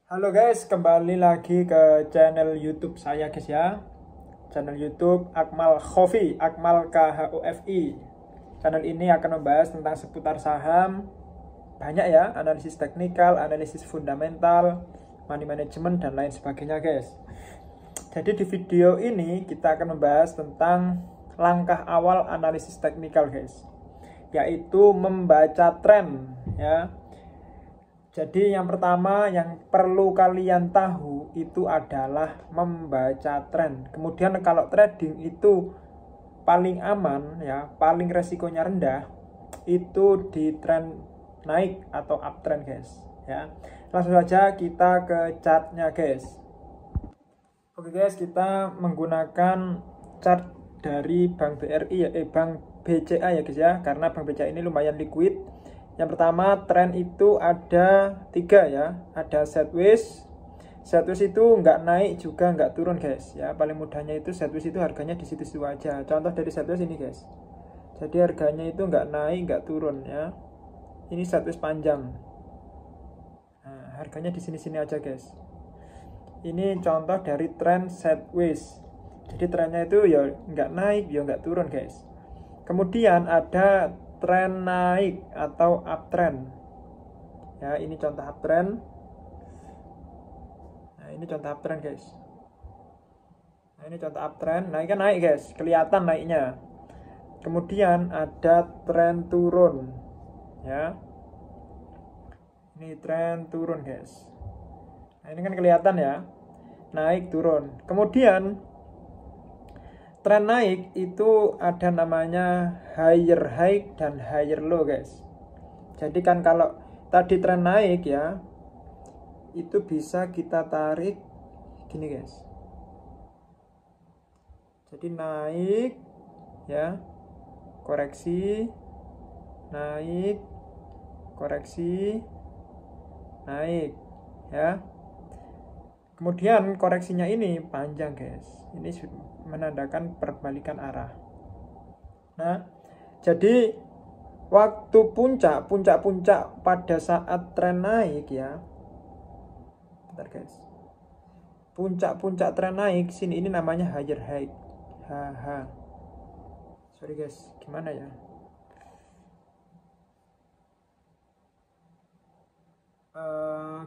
Halo guys, kembali lagi ke channel YouTube saya guys ya. Channel YouTube Akmal Khofi, Akmal KHOFI. Channel ini akan membahas tentang seputar saham. Banyak ya, analisis teknikal, analisis fundamental, money management dan lain sebagainya guys. Jadi di video ini kita akan membahas tentang langkah awal analisis teknikal guys, yaitu membaca tren ya. Jadi yang pertama yang perlu kalian tahu itu adalah membaca tren. Kemudian kalau trading itu paling aman ya, paling resikonya rendah itu di tren naik atau uptrend guys ya. Langsung saja kita ke chartnya guys. Oke guys, kita menggunakan chart dari Bank BRI ya, Bank BCA ya guys ya, karena Bank BCA ini lumayan liquid. Yang pertama, tren itu ada 3 ya. Ada sideways. Sideways itu nggak naik juga nggak turun guys ya. Paling mudahnya itu sideways itu harganya di situ-situ aja. Contoh dari sideways ini guys. Jadi harganya itu nggak naik nggak turun ya. Ini sideways panjang. Nah, harganya di sini-sini aja guys. Ini contoh dari tren sideways. Jadi trennya itu ya nggak naik ya nggak turun guys. Kemudian ada tren naik atau uptrend ya, ini contoh uptrend. Nah ini contoh uptrend guys. Nah ini contoh uptrend, naik kan naik guys, kelihatan naiknya. Kemudian ada tren turun ya, ini tren turun guys. Nah ini kan kelihatan ya, naik turun. Kemudian tren naik itu ada namanya higher high dan higher low guys. Jadi kan kalau tadi tren naik ya, itu bisa kita tarik gini guys. Jadi naik ya, koreksi, naik, koreksi, naik ya. Kemudian koreksinya ini panjang guys. Ini menandakan perbalikan arah. Nah, jadi waktu puncak pada saat tren naik ya. Bentar guys. Puncak tren naik sini ini namanya higher high. Sorry guys, gimana ya?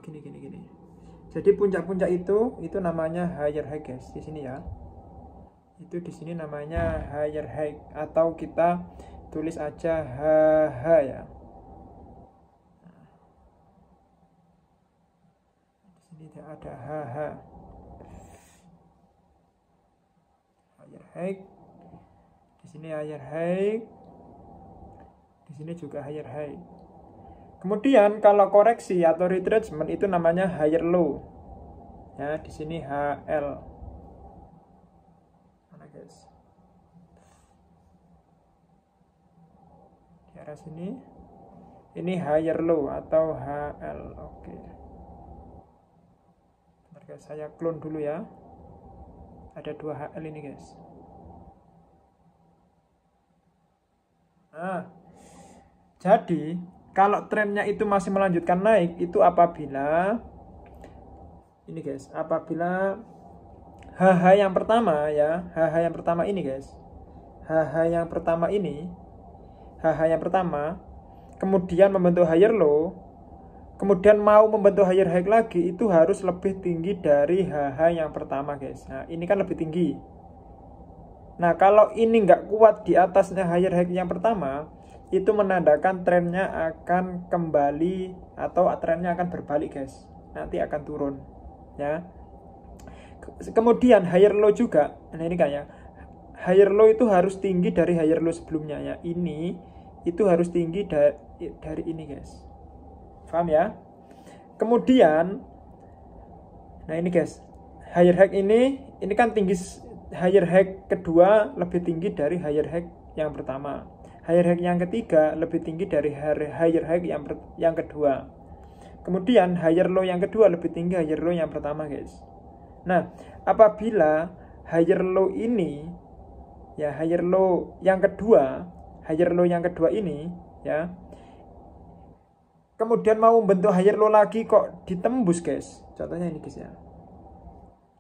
Gini. Jadi puncak itu namanya higher high guys di sini ya. Itu di sini namanya higher high atau kita tulis aja HH ya. Di sini ada HH. Higher high. Di sini higher high. Di sini juga higher high. Kemudian kalau koreksi atau retracement itu namanya higher low. Ya, di sini HL. Mana guys? Di arah sini. Ini higher low atau HL. Oke. Bentar guys, saya clone dulu ya. Ada 2 HL ini guys. Nah, jadi kalau trennya itu masih melanjutkan naik itu apabila ini guys, apabila HH yang pertama ya, HH yang pertama ini guys, HH yang pertama ini, HH yang pertama kemudian membentuk higher low, kemudian mau membentuk higher high lagi, itu harus lebih tinggi dari HH yang pertama guys. Nah ini kan lebih tinggi. Nah kalau ini nggak kuat di atasnya higher high yang pertama, itu menandakan trennya akan kembali atau trennya akan berbalik guys, nanti akan turun ya. Kemudian higher low juga. Nah ini kayak higher low itu harus tinggi dari higher low sebelumnya ya. Ini itu harus tinggi dari ini guys, paham ya. Kemudian nah ini guys, higher high ini kan tinggi, higher high kedua lebih tinggi dari higher high yang pertama. Higher high yang ketiga lebih tinggi dari higher high yang kedua. Kemudian higher low yang kedua lebih tinggi higher low yang pertama guys. Nah apabila higher low ini ya, higher low yang kedua ini ya, kemudian mau membentuk higher low lagi kok ditembus guys. Contohnya ini guys ya.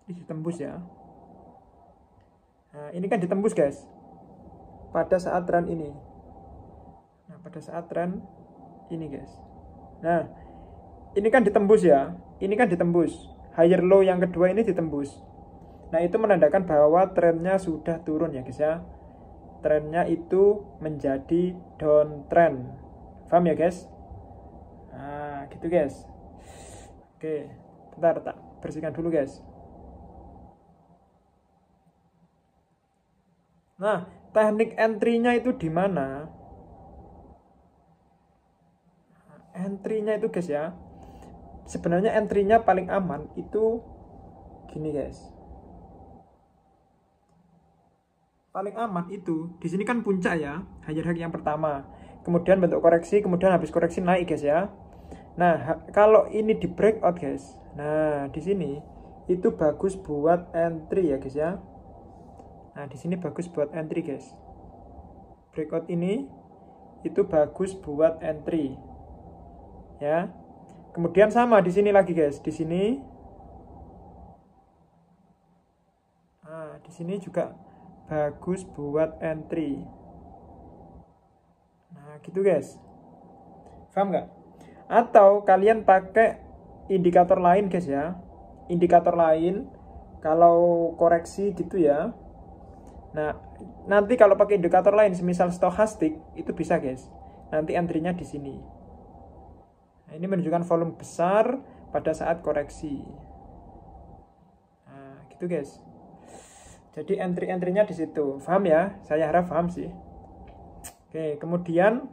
Ini ditembus ya. Nah, ini kan ditembus guys. Pada saat tren ini. Nah, pada saat tren ini guys. Nah, ini kan ditembus ya. Ini kan ditembus. Higher low yang kedua ini ditembus. Nah, itu menandakan bahwa trennya sudah turun ya guys ya. Trennya itu menjadi downtrend. Paham ya guys? Nah, gitu guys. Oke, bentar tak bersihkan dulu guys. Nah, teknik entry-nya itu di mana? Entry-nya itu guys ya. Sebenarnya entry-nya paling aman itu gini guys. Paling aman itu di sini kan puncak ya, higher high yang pertama. Kemudian bentuk koreksi, kemudian habis koreksi naik guys ya. Nah, kalau ini di breakout guys. Nah, di sini itu bagus buat entry ya guys ya. Nah, di sini bagus buat entry guys. Breakout ini itu bagus buat entry. Ya. Kemudian sama di sini lagi guys, di sini. Nah, di sini juga bagus buat entry. Nah, gitu guys. Paham nggak? Atau kalian pakai indikator lain guys ya. Indikator lain kalau koreksi gitu ya. Nah, nanti kalau pakai indikator lain semisal stokastik itu bisa guys. Nanti entry-nya di sini. Nah, ini menunjukkan volume besar pada saat koreksi. Nah, gitu guys. Jadi entry-entry-nya di situ. Paham ya? Saya harap paham sih. Oke, kemudian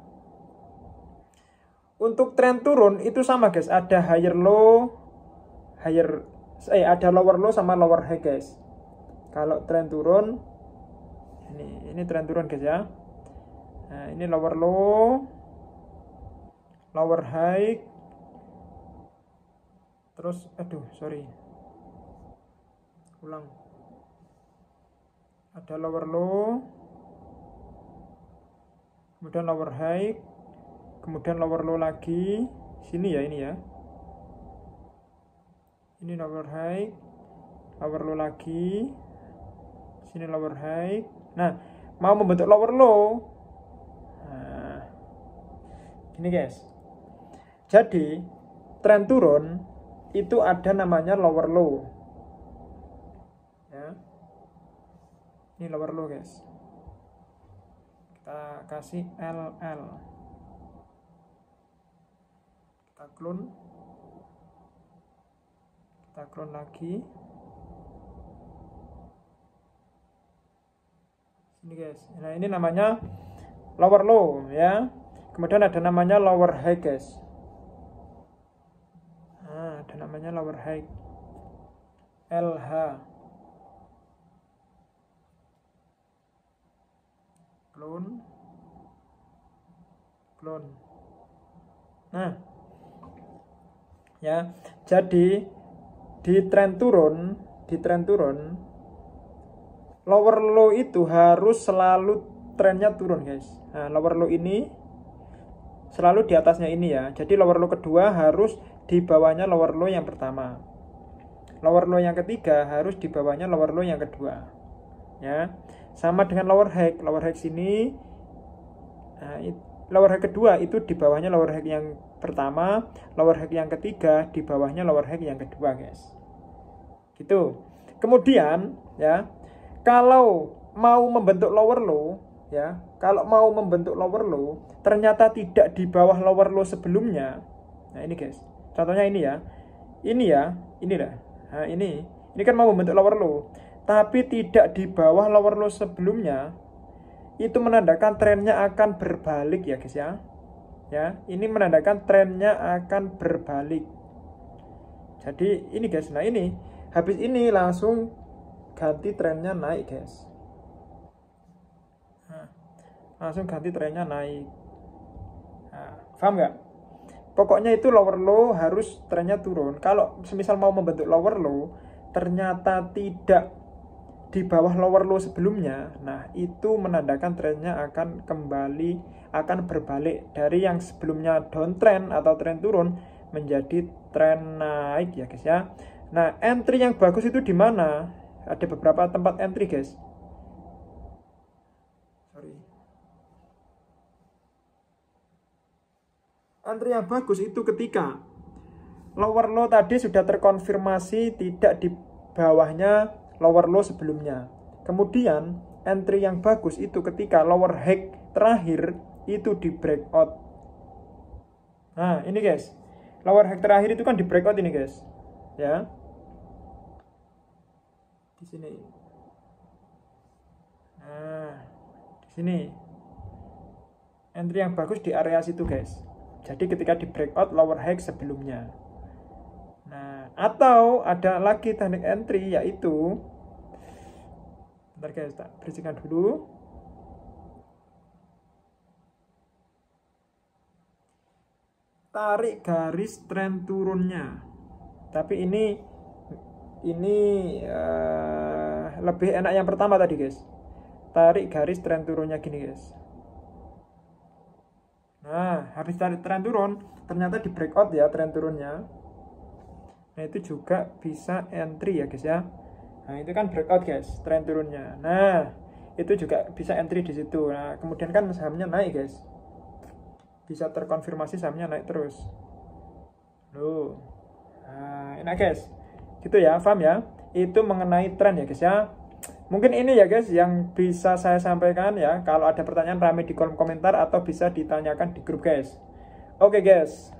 untuk tren turun itu sama guys. Ada higher low, ada lower low sama lower high guys. Kalau tren turun ini tren turun guys ya. Nah, ini lower low, lower high. Terus ulang. Ada lower low, kemudian lower high, kemudian lower low lagi. Sini ya, ini ya. Ini lower high, lower low lagi. Sini lower high. Nah, mau membentuk lower low. Nah, gini guys. Jadi, tren turun itu ada namanya lower low. Ya. Ini lower low guys. Kita kasih LL. Kita clone lagi. Sini guys. Nah, ini namanya lower low ya. Kemudian ada namanya lower high guys. Nah, ada namanya lower high. LH. Clone. Nah, ya, jadi di tren turun, lower low itu harus selalu trennya turun guys. Nah, lower low ini selalu di atasnya ini ya. Jadi lower low kedua harus di bawahnya lower low yang pertama. Lower low yang ketiga harus di bawahnya lower low yang kedua. Ya. Sama dengan lower high sini. Nah, lower high kedua itu di bawahnya lower high yang pertama, lower high yang ketiga di bawahnya lower high yang kedua, guys. Gitu. Kemudian, ya, kalau mau membentuk lower low, ya, ternyata tidak di bawah lower low sebelumnya. Nah, ini, guys. Contohnya ini ya. Ini dah. Nah, ini kan mau membentuk lower low, tapi tidak di bawah lower low sebelumnya, itu menandakan trennya akan berbalik ya guys ya. Ya, ini menandakan trennya akan berbalik. Jadi ini guys, nah ini habis ini langsung ganti trennya naik guys. Nah, langsung ganti trennya naik. Nah, paham nggak? Pokoknya itu lower low harus trennya turun. Kalau semisal mau membentuk lower low ternyata tidak di bawah lower low sebelumnya, nah itu menandakan trennya akan berbalik dari yang sebelumnya downtrend atau tren turun menjadi tren naik ya guys ya. Nah, entry yang bagus itu di mana? Ada beberapa tempat entry guys. Entry yang bagus itu ketika lower low tadi sudah terkonfirmasi tidak di bawahnya lower low sebelumnya. Kemudian entry yang bagus itu ketika lower high terakhir itu di breakout. Nah, ini guys. Lower high terakhir itu kan di breakout ini guys. Ya. Di sini. Nah, di sini. Entry yang bagus di area situ guys. Jadi ketika di breakout lower high sebelumnya. Nah, atau ada lagi teknik entry yaitu, bentar guys, tak bersihkan dulu. Tarik garis tren turunnya. Tapi ini lebih enak yang pertama tadi guys. Tarik garis tren turunnya gini guys. Nah, habis tarik tren turun, ternyata di breakout ya tren turunnya. Nah, itu juga bisa entry ya guys ya. Nah, itu kan breakout guys, tren turunnya. Nah, itu juga bisa entry di situ. Nah, kemudian kan sahamnya naik guys. Bisa terkonfirmasi sahamnya naik terus. Loh. Nah, enak guys. Gitu ya, paham ya? Itu mengenai tren ya guys ya. Mungkin ini ya guys yang bisa saya sampaikan ya. Kalau ada pertanyaan rame di kolom komentar atau bisa ditanyakan di grup guys. Oke guys.